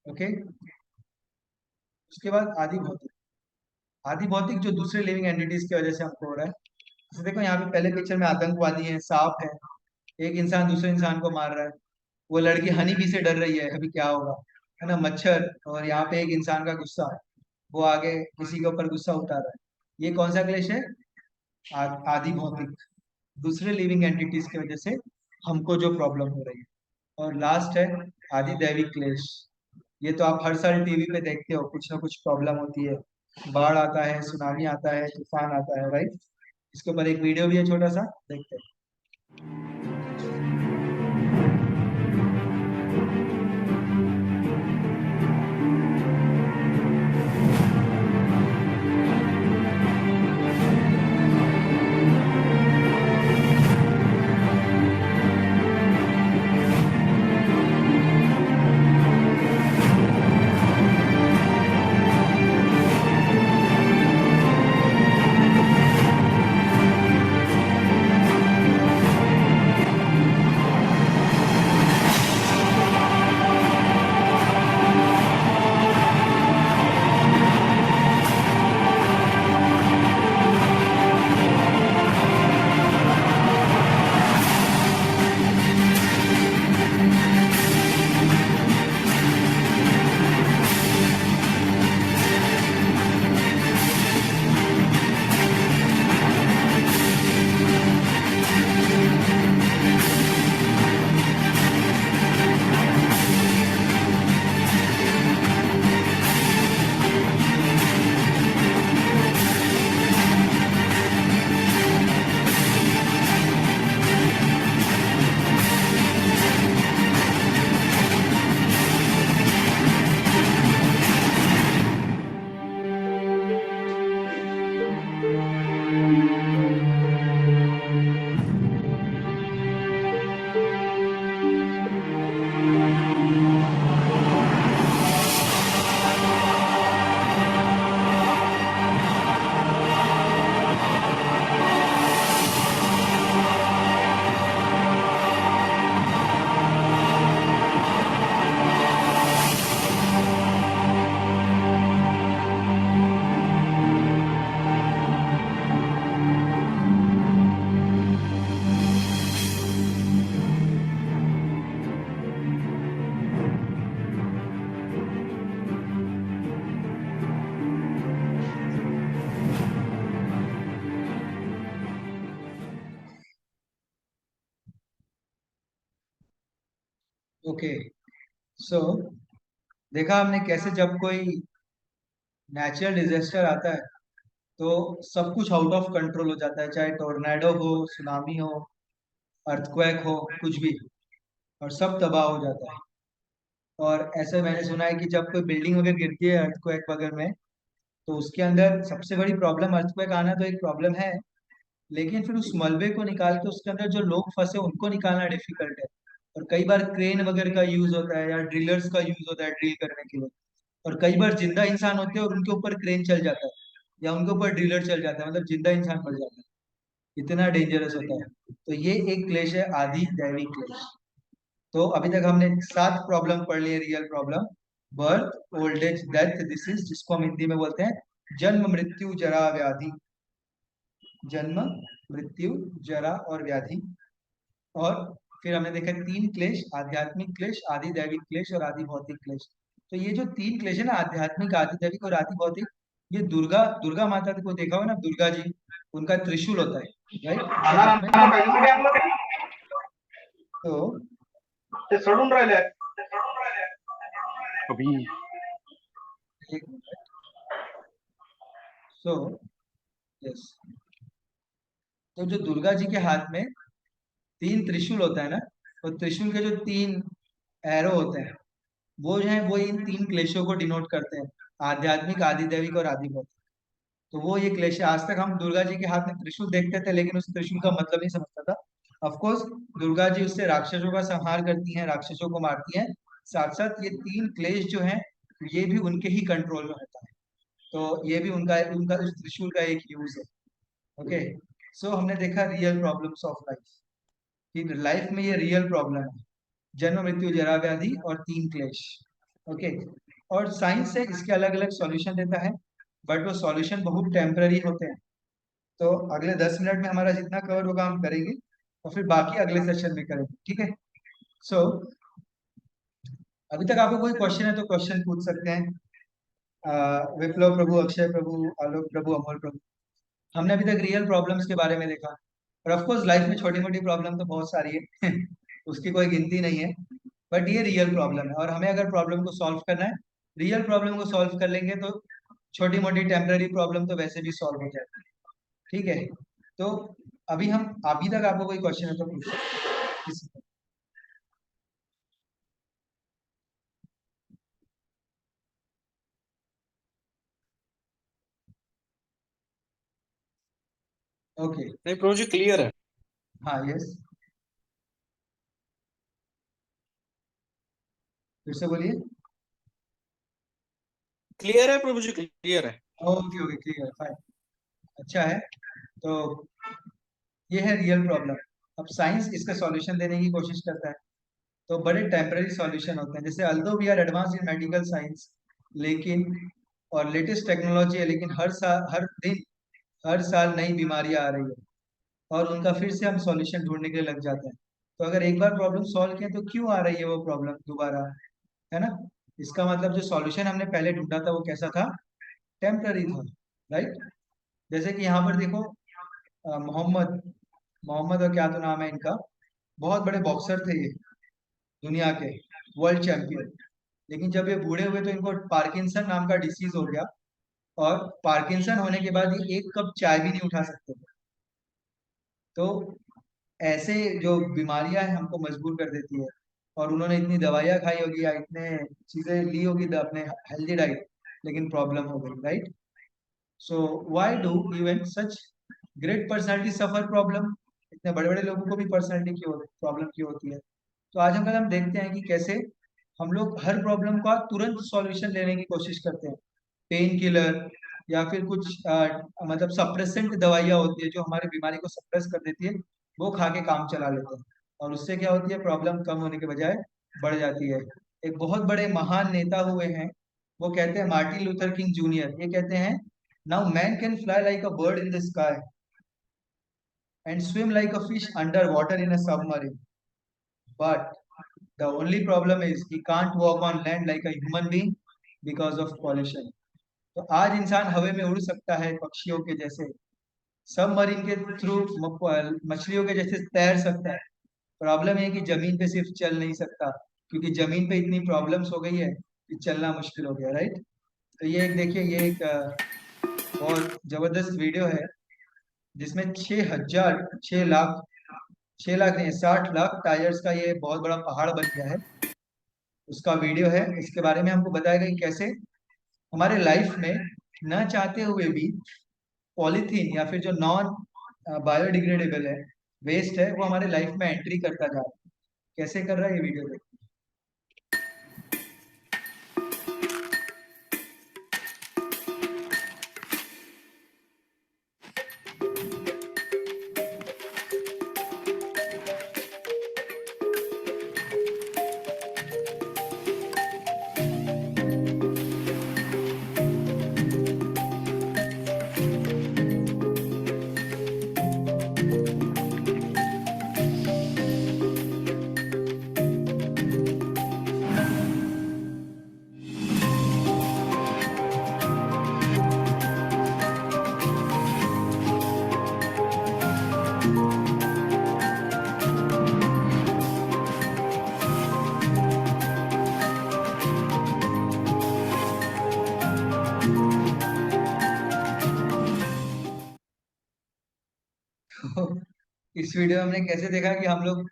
Okay, उसके बाद आदि भौतिक। आदि भौतिक जो दूसरे लिविंग एंटिटीज की वजह से हमको हो रहा है। जैसे देखो यहाँ पे पहले पिक्चर में आतंकवादी है, सांप है, एक इंसान दूसरे इंसान को मार रहा है, वो लड़की हनी बी से डर रही है अभी क्या होगा, है ना, मच्छर, और यहाँ पे एक इंसान का गुस्सा, वो आगे किसी के ऊपर गुस्सा उतार रहा है। ये कौन सा क्लेश है? आदि भौतिक, दूसरे लिविंग एंटिटीज की वजह से हमको जो प्रॉब्लम हो रही है। और लास्ट है आदि दैविक क्लेश। ये तो आप हर साल टीवी पे देखते हो, कुछ ना कुछ प्रॉब्लम होती है, बाढ़ आता है, सुनामी आता है, तूफान आता है, राइट? इसके ऊपर एक वीडियो भी है छोटा सा, देखते हैं। ओके, सो देखा हमने कैसे जब कोई नेचुरल डिजास्टर आता है तो सब कुछ आउट ऑफ कंट्रोल हो जाता है, चाहे टोर्नेडो हो, सुनामी हो, अर्थक्वेक हो, कुछ भी, और सब तबाह हो जाता है। और ऐसे मैंने सुना है कि जब कोई बिल्डिंग वगैरह गिरती है अर्थक्वेक वगैरह में, तो उसके अंदर सबसे बड़ी प्रॉब्लम अर्थक्वेक आना तो एक प्रॉब्लम है, लेकिन फिर उस मलबे को निकाल के उसके अंदर जो लोग फंसे उनको निकालना डिफिकल्ट है। और कई बार क्रेन वगैरह का यूज होता है या ड्रिलर्स का यूज होता है ड्रिल करने के लिए। और कई बार जिंदा इंसान होते हैं और उनके ऊपर क्रेन चल जाता है या उनके ऊपर ड्रिलर चल जाता है, मतलब जिंदा इंसान मर जाता है, इतना डेंजरस होता है। तो ये एक क्लेश है, आदि दैविक क्लेश। तो अभी तक हमने 7 प्रॉब्लम पढ़ लिए real problem. Birth, old age, death, disease, जिसको हम हिंदी में बोलते हैं जन्म, मृत्यु, जरा, व्याधि। जन्म, मृत्यु, जरा और व्याधि। और फिर हमने देखा 3 क्लेश, आध्यात्मिक क्लेश, आदि दैविक क्लेश और आदि भौतिक क्लेश। तो ये जो 3 क्लेश है ना, आध्यात्मिक, आदि दैविक और आदि भौतिक, ये दुर्गा दुर्गा माता को देखा हो ना, दुर्गा जी, उनका त्रिशूल होता है, राइट, उनके हाथ में। तो ते सोडून राहिले अभी। एक मिनट। सो यस, तो जो दुर्गा जी के हाथ में 3 त्रिशूल होता है ना, तो त्रिशूल के जो 3 एरो होते हैं, वो जो है वो इन 3 क्लेशों को डिनोट करते हैं, आध्यात्मिक, आदि दैविक और आदि भौतिक। तो वो ये क्लेश है। आज तक हम दुर्गा जी के हाथ में त्रिशूल देखते थे, लेकिन उस त्रिशूल का मतलब नहीं समझता था। ऑफ कोर्स दुर्गा जी उससे राक्षसों का संहार करती हैं, राक्षसों को मारती हैं। साथ साथ ये 3 क्लेश जो हैं, ये भी उनके ही कंट्रोल में होता है। तो ये भी उनका उनका उस त्रिशूल का एक यूज है। ओके, सो हमने देखा रियल प्रॉब्लम्स ऑफ लाइफ, कि लाइफ में ये रियल प्रॉब्लम है, जन्म, मृत्यु, जरा, व्याधि और 3 क्लेश। ओके, और साइंस से इसके अलग अलग सॉल्यूशन देता है, बट वो सॉल्यूशन बहुत टेम्पररी होते हैं। तो अगले 10 मिनट में हमारा जितना कवर होगा हम करेंगे, और फिर बाकी अगले सेशन में करेंगे, ठीक है। सो अभी तक आपको कोई क्वेश्चन है तो क्वेश्चन पूछ सकते हैं। विप्लव प्रभु, अक्षय प्रभु, आलोक प्रभु, अमोल प्रभु। हमने अभी तक रियल प्रॉब्लम्स के बारे में देखा, और ऑफ कोर्स लाइफ में छोटी मोटी प्रॉब्लम तो बहुत सारी है उसकी कोई गिनती नहीं है, बट ये रियल प्रॉब्लम है, और हमें अगर प्रॉब्लम को सॉल्व करना है, रियल प्रॉब्लम को सॉल्व कर लेंगे तो छोटी मोटी टेम्पररी प्रॉब्लम तो वैसे भी सॉल्व हो जाएगी, ठीक है। तो अभी तक आपको कोई क्वेश्चन है तो पूछ सकते हैं किसी को। ओके, नहीं प्रभु जी क्लियर है। हाँ, यस, फिर से बोलिए। क्लियर है प्रभु जी, क्लियर है। ओके ओके, क्लियर, फाइन, अच्छा है। तो ये है रियल प्रॉब्लम। अब साइंस इसका सॉल्यूशन देने की कोशिश करता है, तो बड़े टेम्पररी सॉल्यूशन होते हैं, जैसे although we are advance in medical science, लेकिन और लेटेस्ट टेक्नोलॉजी है, लेकिन हर साल नई बीमारियां आ रही है, और उनका फिर से हम सॉल्यूशन ढूंढने के लिए लग जाते हैं। तो अगर एक बार प्रॉब्लम सॉल्व किया तो क्यों आ रही है वो प्रॉब्लम दोबारा, है ना। इसका मतलब जो सॉल्यूशन हमने पहले ढूंढा था वो कैसा था, टेम्पररी था, राइट। जैसे कि यहाँ पर देखो, मोहम्मद मोहम्मद और क्या तो नाम है इनका, बहुत बड़े बॉक्सर थे ये, दुनिया के वर्ल्ड चैंपियन। लेकिन जब ये बूढ़े हुए तो इनको पार्किंसन नाम का डिसीज हो गया, और पार्किंसन होने के बाद ये एक कप चाय भी नहीं उठा सकते थे। तो ऐसे जो बीमारियां हैं हमको मजबूर कर देती है, और उन्होंने इतनी दवाइयाँ खाई होगी या इतने चीजें ली होगी अपने हेल्दी डाइट, लेकिन प्रॉब्लम हो गई, right. So why do even such great personality suffer problem, इतने बड़े बड़े लोगों को भी पर्सनालिटी की प्रॉब्लम की होती है। तो आज हम देखते हैं कि कैसे हम लोग हर प्रॉब्लम का तुरंत सॉल्यूशन लेने की कोशिश करते हैं। पेन किलर या फिर कुछ मतलब सप्रेसेंट दवाइयाँ होती है जो हमारी बीमारी को सप्रेस कर देती है, वो खा के काम चला लेते हैं, और उससे क्या होती है, प्रॉब्लम कम होने के बजाय बढ़ जाती है। एक बहुत बड़े महान नेता हुए हैं, वो कहते हैं, मार्टिन लूथर किंग जूनियर, ये कहते हैं, now man can fly like a bird in the sky and swim like a fish under water in a submarine, but the only problem is he can't walk on land like a human being because of pollution. तो आज इंसान हवा में उड़ सकता है पक्षियों के जैसे, सबमरीन के थ्रू मछलियों के जैसे तैर सकता है। प्रॉब्लम है कि जमीन पे सिर्फ चल नहीं सकता, क्योंकि जमीन पे इतनी प्रॉब्लम्स हो गई है कि चलना मुश्किल हो गया, राइट। तो ये एक देखिए, ये एक बहुत जबरदस्त वीडियो है, जिसमें 6 लाख नहीं, 60 लाख टायर्स का ये बहुत बड़ा पहाड़ बन गया है, उसका वीडियो है। इसके बारे में हमको बताया गया कि कैसे हमारे लाइफ में न चाहते हुए भी पॉलीथीन या फिर जो नॉन बायोडिग्रेडेबल है, वेस्ट है, वो हमारे लाइफ में एंट्री करता जा रहा है। कैसे कर रहा है ये वीडियो देखिए। तो इस वीडियो में हमने कैसे देखा कि हम लोग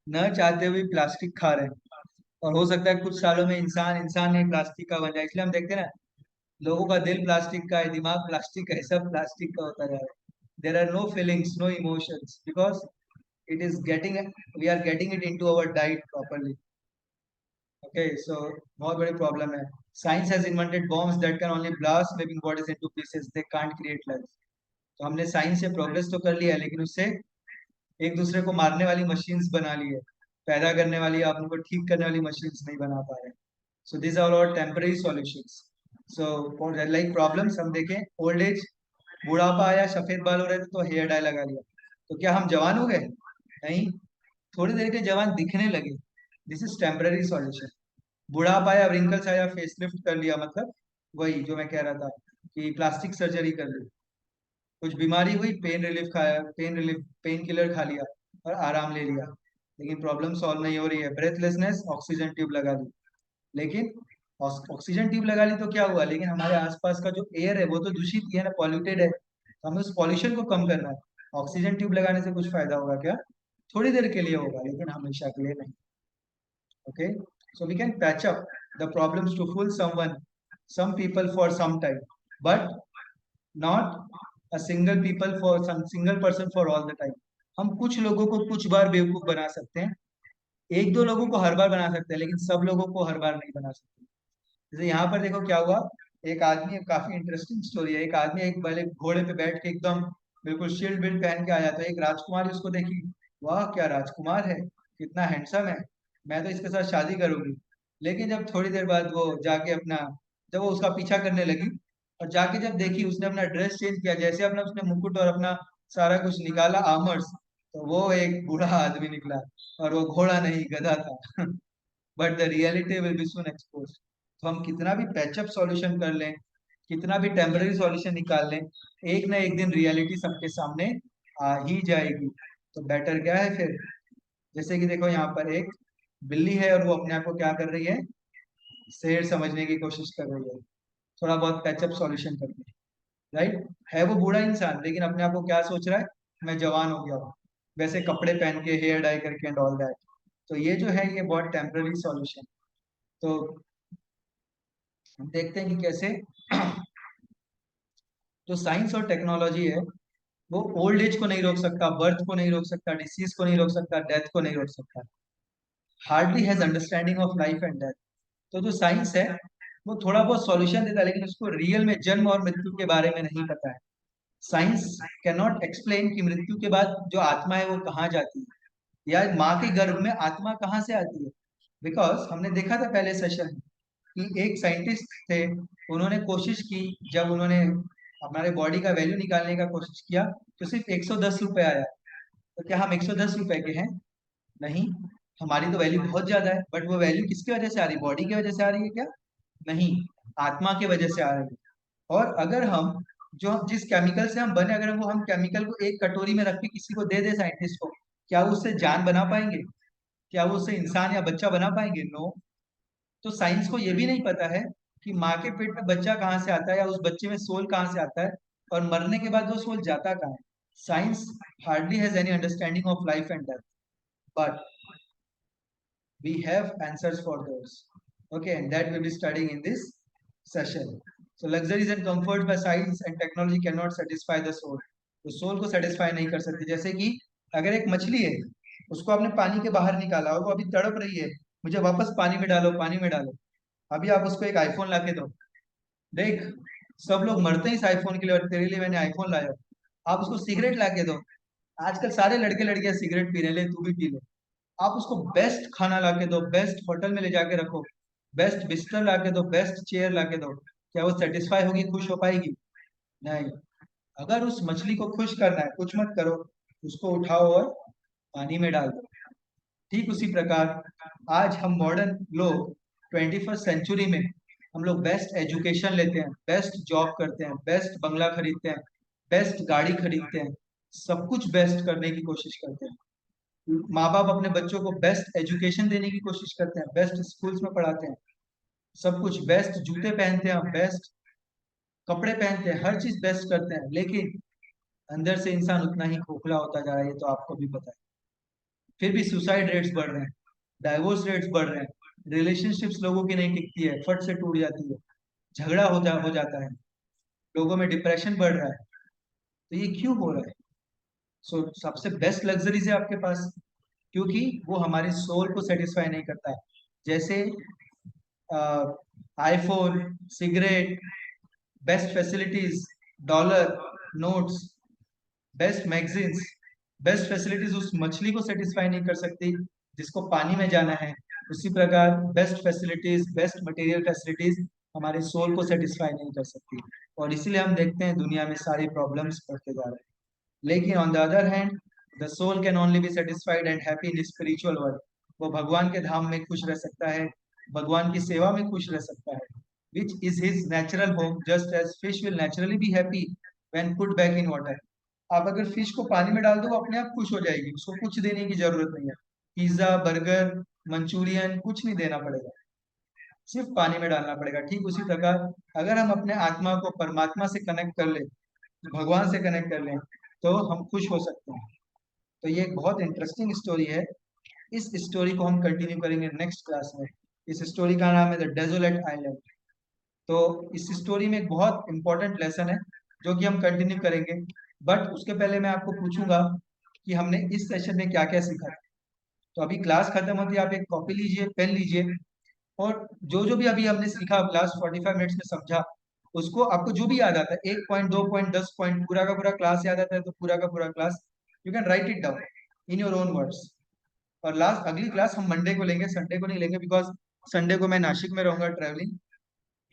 न चाहते हुए प्लास्टिक खा रहे हैं, और हो सकता है कुछ सालों में इंसान इंसान ही प्लास्टिक का बन जाए। इसलिए हम देखते हैं ना, लोगों का दिल प्लास्टिक का है, दिमाग प्लास्टिक का है, सब प्लास्टिक का होता जा रहा है। There are no feelings, no emotions, because it is getting we are getting it into our diet properly. Okay, so बहुत बड़ी प्रॉब्लम है। Science has invented bombs that can only blast living bodies into pieces, they can't create life. तो हमने science से progress तो कर लिया है, लेकिन उससे एक दूसरे को मारने वाली मशीन्स बना ली है, पैदा करने वाली, आप उनको ठीक करने वाली मशीन्स नहीं बना पा रहे। So this are all temporary solutions. So like problems हम देखें, ओल्ड एज, बुढ़ापा आया, सफेद बाल हो रहे थे तो हेयर डाई लगा लिया, तो क्या हम जवान हो गए? नहीं, थोड़ी देर के जवान दिखने लगे। This is temporary solution. बुढ़ापा आया, रिंकल्स आया, फेसलिफ्ट कर लिया, मतलब वही जो मैं कह रहा था कि प्लास्टिक सर्जरी कर ली। कुछ बीमारी हुई, पेन रिलीफ खाया, पेन किलर खा लिया और आराम ले लिया, लेकिन प्रॉब्लम सॉल्व नहीं हो रही है। ब्रेथलेसनेस, ऑक्सीजन ट्यूब लगा ली, लेकिन ऑक्सीजन ट्यूब लगा ली तो क्या हुआ, लेकिन हमारे आसपास का जो एयर है वो तो दूषित ही है ना, पॉल्यूटेड है, तो हमें उस पॉल्यूशन को कम करना है। ऑक्सीजन ट्यूब लगाने से कुछ फायदा होगा क्या? थोड़ी देर के लिए होगा, लेकिन हमेशा के लिए नहीं। Okay, so we can patch up the problems to fool some people for some time, but not a single person for all the time. हम कुछ लोगों को कुछ बार बेवकूफ बना सकते हैं, एक दो लोगों को हर बार बना सकते हैं, लेकिन सब लोगों को हर बार नहीं बना सकते। जैसे यहाँ पर देखो क्या हुआ, एक आदमी, काफी इंटरेस्टिंग स्टोरी है, एक आदमी एक बड़े घोड़े पे बैठ के एकदम बिल्कुल शील्ड बिल्ड पहन के आया, तो एक राजकुमारी उसको देखी, वाह क्या राजकुमार है, कितना हैंडसम है, मैं तो इसके साथ शादी करूंगी। लेकिन जब थोड़ी देर बाद वो जाके अपना, जब वो उसका पीछा करने लगी और जाके जब देखी, उसने अपना ड्रेस चेंज किया, जैसे अपना उसने मुकुट और अपना सारा कुछ निकाला, आर्मर्स, तो वो एक बूढ़ा आदमी निकला, और वो घोड़ा नहीं गधा था। But the reality will be soon expose. तो हम कितना भी पैचअप सॉल्यूशन कर लें, कितना भी टेम्पररी सॉल्यूशन निकाल लें, एक ना एक दिन रियलिटी सबके सामने आ ही जाएगी। तो बेटर क्या है फिर, जैसे कि देखो यहाँ पर एक बिल्ली है और वो अपने आप को क्या कर रही है, शेर समझने की कोशिश कर रही है, थोड़ा बहुत पैचअप सॉल्यूशन करके, राइट। है वो बूढ़ा इंसान, लेकिन अपने आप को क्या सोच रहा है, मैं जवान हो गया हूँ, वैसे कपड़े पहन के, हेयर डाई करके एंड ऑल दैट। तो ये जो है, ये बहुत टेम्पररी सॉल्यूशन। तो हम देखते हैं कि कैसे जो साइंस और टेक्नोलॉजी है, वो ओल्ड एज को नहीं रोक सकता, बर्थ को नहीं रोक सकता, डिसीज को नहीं रोक सकता, डेथ को नहीं रोक सकता। Hardly has understanding of life and death. तो जो साइंस है वो थोड़ा बहुत सॉल्यूशन देता है, लेकिन उसको रियल में जन्म और मृत्यु के बारे में नहीं पता है। साइंस कैन नॉट एक्सप्लेन कि मृत्यु के बाद जो आत्मा है वो कहाँ जाती है, या माँ के गर्भ में आत्मा कहाँ से आती है। बिकॉज हमने देखा था पहले सेशन कि एक साइंटिस्ट थे, उन्होंने कोशिश की, जब उन्होंने हमारे बॉडी का वैल्यू निकालने का कोशिश किया, तो सिर्फ 110 रुपए आया। तो क्या हम 110 रुपए के हैं? नहीं, हमारी तो वैल्यू बहुत ज्यादा है, बट वो वैल्यू किसकी वजह से आ रही है? बॉडी की वजह से आ रही है क्या? नहीं, आत्मा की वजह से आ रही है। और अगर हम जो जिस केमिकल से हम बने, अगर वो हम केमिकल को एक कटोरी में रख के किसी को दे दे साइंटिस्ट को, क्या वो उससे जान बना पाएंगे? क्या वो उससे इंसान या बच्चा बना पाएंगे? नो। तो साइंस को ये भी नहीं पता है कि माँ के पेट में बच्चा कहाँ से आता है, या उस बच्चे में सोल कहाँ से आता है, और मरने के बाद वो सोल जाता कहाँ है। Science hardly has any understanding of life and death, but we have answers for those. Okay, and that we'll be studying in this session. So luxuries and comforts by science and technology cannot satisfy the soul. तो soul को satisfy नहीं कर सकती। जैसे कि अगर एक मछली है, उसको आपने पानी के बाहर निकाला और वो अभी तड़प रही है, मुझे वापस पानी में डालो, पानी में डालो। अभी आप उसको एक आईफोन ला के दो, देख, सब लोग मरते हैं इस आईफोन के लिए और तेरे लिए मैंने आईफोन लाया। आप उसको सिगरेट ला के दो, आजकल सारे लड़के लड़कियां सिगरेट पी रहे हैं, ले तू भी पी ले। आप उसको बेस्ट खाना ला के दो, बेस्ट होटल में ले जाके रखो, बेस्ट बिस्तर ला के दो, बेस्ट चेयर ला के दो, क्या वो सेटिस्फाई होगी, खुश हो पाएगी? नहीं। अगर उस मछली को खुश करना है, कुछ मत करो, उसको उठाओ और पानी में डाल दो। ठीक उसी प्रकार आज हम मॉडर्न लोग 21st सेंचुरी में हम लोग बेस्ट एजुकेशन लेते हैं, बेस्ट जॉब करते हैं, बेस्ट बंगला खरीदते हैं, बेस्ट गाड़ी खरीदते हैं, सब कुछ बेस्ट करने की कोशिश करते हैं। माँ बाप अपने बच्चों को बेस्ट एजुकेशन देने की कोशिश करते हैं, बेस्ट स्कूल्स में पढ़ाते हैं, सब कुछ बेस्ट जूते पहनते हैं, बेस्ट कपड़े पहनते हैं, हर चीज बेस्ट करते हैं, लेकिन अंदर से इंसान उतना ही खोखला होता जा रहा है, ये तो आपको भी पता है। फिर भी सुसाइड रेट्स बढ़ रहे हैं, डाइवोर्स रेट्स बढ़ रहे हैं, रिलेशनशिप्स लोगों की नहीं टिकती है, फट से टूट जाती है, झगड़ा हो जाता है, लोगों में डिप्रेशन बढ़ रहा है। तो ये क्यों हो रहा है? सबसे बेस्ट लग्जरीज है आपके पास, क्योंकि वो हमारे सोल को सेटिस्फाई नहीं करता है। जैसे iPhone, cigarette, best facilities, dollar, notes, best magazines, best facilities उस मछली को सेटिस्फाई नहीं कर सकती जिसको पानी में जाना है। उसी प्रकार best facilities, best material facilities हमारे सोल को सेटिस्फाई नहीं कर सकती, और इसीलिए हम देखते हैं दुनिया में सारी प्रॉब्लम्स बढ़ते जा रहे हैं। लेकिन on the other hand, the soul can only be satisfied and happy in spiritual world. वो भगवान के धाम में खुश रह सकता है, भगवान की सेवा में खुश रह सकता है, which is his natural home, just as fish will naturally be happy when put back in water. आप अगर फिश को पानी में डाल दो, वो अपने आप खुश हो जाएगी, उसको कुछ देने की जरूरत नहीं है, पिज्जा, बर्गर, मंचूरियन कुछ नहीं देना पड़ेगा, सिर्फ पानी में डालना पड़ेगा। ठीक उसी प्रकार अगर हम अपने आत्मा को परमात्मा से कनेक्ट कर ले, भगवान से कनेक्ट कर लें, तो हम खुश हो सकते हैं। तो ये एक बहुत इंटरेस्टिंग स्टोरी है। इस स्टोरी को हम कंटिन्यू करेंगे नेक्स्ट क्लास में। इस स्टोरी का नाम है द डेजोलेट आइलैंड। तो इस स्टोरी में एक बहुत इंपॉर्टेंट लेसन है जो कि हम कंटिन्यू करेंगे, बट उसके पहले मैं आपको पूछूंगा कि हमने इस सेशन में क्या क्या सीखा। तो अभी क्लास खत्म होती है, आप एक कॉपी लीजिए, पेन लीजिए, और जो जो भी अभी हमने सीखा लास्ट 45 मिनट्स में समझा, उसको आपको जो भी याद आता है, 1 पॉइंट, 2 पॉइंट, 10 पॉइंट, पूरा का पूरा क्लास याद आता है तो पूरा का पूरा class you can write it down in your own words. और लास्ट अगली क्लास हम मंडे को लेंगे, संडे को नहीं लेंगे, बिकॉज संडे को मैं नासिक में रहूंगा ट्रैवलिंग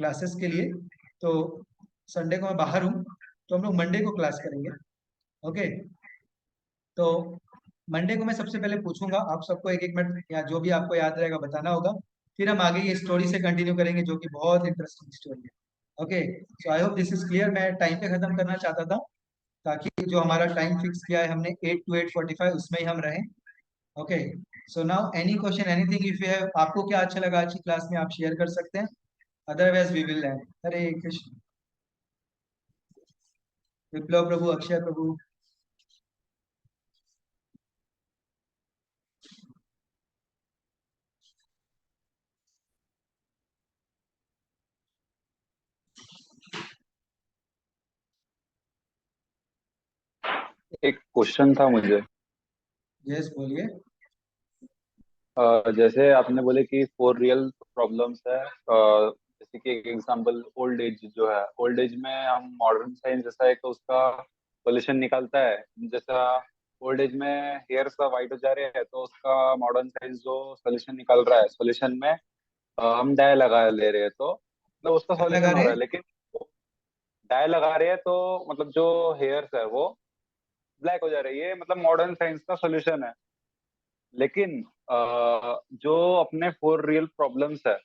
क्लासेस के लिए। तो संडे को मैं बाहर हूँ, तो हम लोग मंडे को क्लास करेंगे। ओके, तो मंडे को मैं सबसे पहले पूछूंगा, आप सबको एक एक मिनट या जो भी आपको याद रहेगा बताना होगा, फिर हम आगे ये स्टोरी से कंटिन्यू करेंगे जो कि बहुत इंटरेस्टिंग स्टोरी है। Okay, so I hope this is clear. मैं टाइम पे खत्म करना चाहता था ताकि जो हमारा टाइम फिक्स किया है हमने 8 to 8:45 उसमें ही हम रहें। Okay, so now any question, anything if you have, आपको क्या अच्छा लगा आज की क्लास में आप शेयर कर सकते हैं, अदरवाइज वी विल एंड। हरे कृष्ण। विप्लव प्रभु, अक्षय प्रभु। एक क्वेश्चन था मुझे। यस, बोलिए। जैसे आपने बोले कि 4 रियल प्रॉब्लम्स है, जैसे कि एक एग्जांपल ओल्ड एज जो है, ओल्ड एज में हम मॉडर्न साइंस जैसा है तो उसका सॉल्यूशन निकालता है। जैसा ओल्ड एज में हेयर्स का वाइट हो जा रहे हैं तो उसका मॉडर्न साइंस जो सॉल्यूशन निकाल रहा है, सॉल्यूशन में हम डाई लगा ले रहे हैं तो मतलब उसका क्या लगा सॉल्यूशन हो रहे रहा हैं? है। लेकिन डाई लगा रहे हैं तो मतलब जो हेयर्स है वो ब्लैक हो जा रही है, मतलब मॉडर्न साइंस का सॉल्यूशन है। लेकिन जो अपने 4 रियल प्रॉब्लम्स है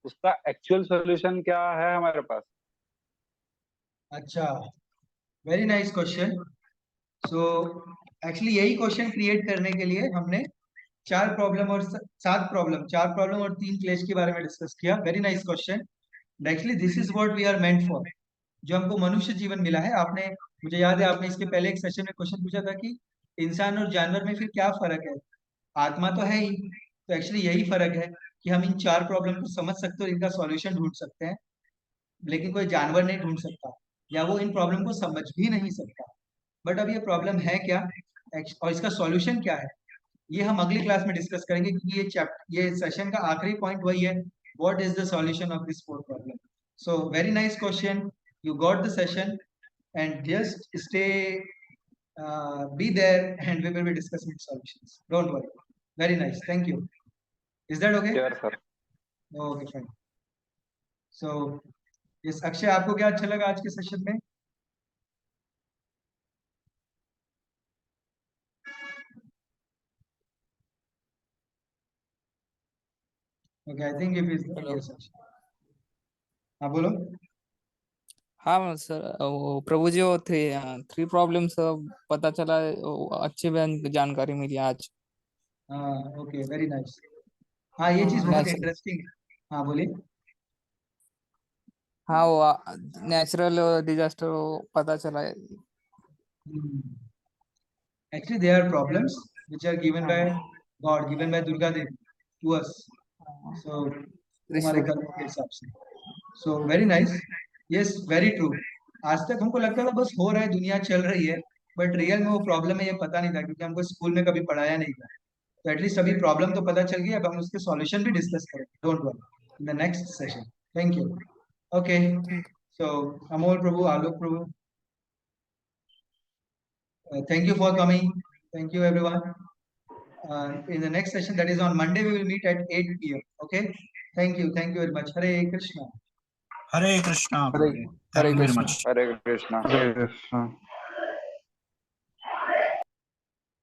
उसका एक्चुअल सॉल्यूशन क्या है हमारे पास? अच्छा, very nice question. So actually यही क्वेश्चन क्रिएट करने के लिए हमने 4 प्रॉब्लम और 7 प्रॉब्लम, 4 प्रॉब्लम और 3 क्लेश के बारे में डिस्कस किया। Very nice question. Actually this is what we are meant for. जो हमको मनुष्य जीवन मिला है, आपने, मुझे याद है आपने इसके पहले एक सेशन में क्वेश्चन पूछा था कि इंसान और जानवर में फिर क्या फर्क है, आत्मा तो है ही। तो एक्चुअली यही फर्क है कि हम इन 4 प्रॉब्लम को समझ सकते हैं और इनका सॉल्यूशन ढूंढ सकते हैं। लेकिन कोई जानवर नहीं ढूंढ सकता, या वो इन प्रॉब्लम को समझ भी नहीं सकता। बट अब ये प्रॉब्लम है क्या, और इसका सॉल्यूशन क्या है, ये हम अगली क्लास में डिस्कस करेंगे, क्योंकि ये सेशन का आखिरी पॉइंट वही है, what is the solution of this four problem. So very nice question, you got the session, and just stay be there, and we will be discussing solutions, don't worry. Very nice, thank you. Is that okay? Sure, sir. Okay, fine. So yes, Akshay, आपको क्या अच्छा लगा आज के session में? Okay, I think if is hello. yes, Akshay. हाँ बोलो। हाँ सर, वो प्रभु जी, वो थ्री प्रॉब्लम्स पता चला, वो अच्छी जानकारी मिली आज। हाँ ओके, वेरी नाइस। हाँ ये चीज बहुत इंटरेस्टिंग है। हाँ बोलिए। हाँ, वो नेचुरल डिजास्टर पता चला है। Actually, there are problems which are given by God, given by Durga Devi to us. So हमारे कर्मों के हिसाब से। So very nice. Yes, very true. आज तक हमको लगता था बस हो रहा है, दुनिया चल रही है, बट रियल में वो प्रॉब्लम है ये पता नहीं था, क्योंकि हमको स्कूल में कभी पढ़ाया नहीं था। तो एटलीस्ट अभी प्रॉब्लम तो पता चल गई, अब हम उसके सॉल्यूशन भी डिस्कस करेंगे, don't worry, in the next session. Thank you. Okay, so Amol Prabhu, Alok Prabhu, thank you for coming. Thank you everyone. In the next session, that is on Monday, we will meet at 8 p.m. Okay, thank you very much. Hare Krishna. Hare Krishna. Hare Thank you very Krishna. much. Hare Krishna. Hare Krishna.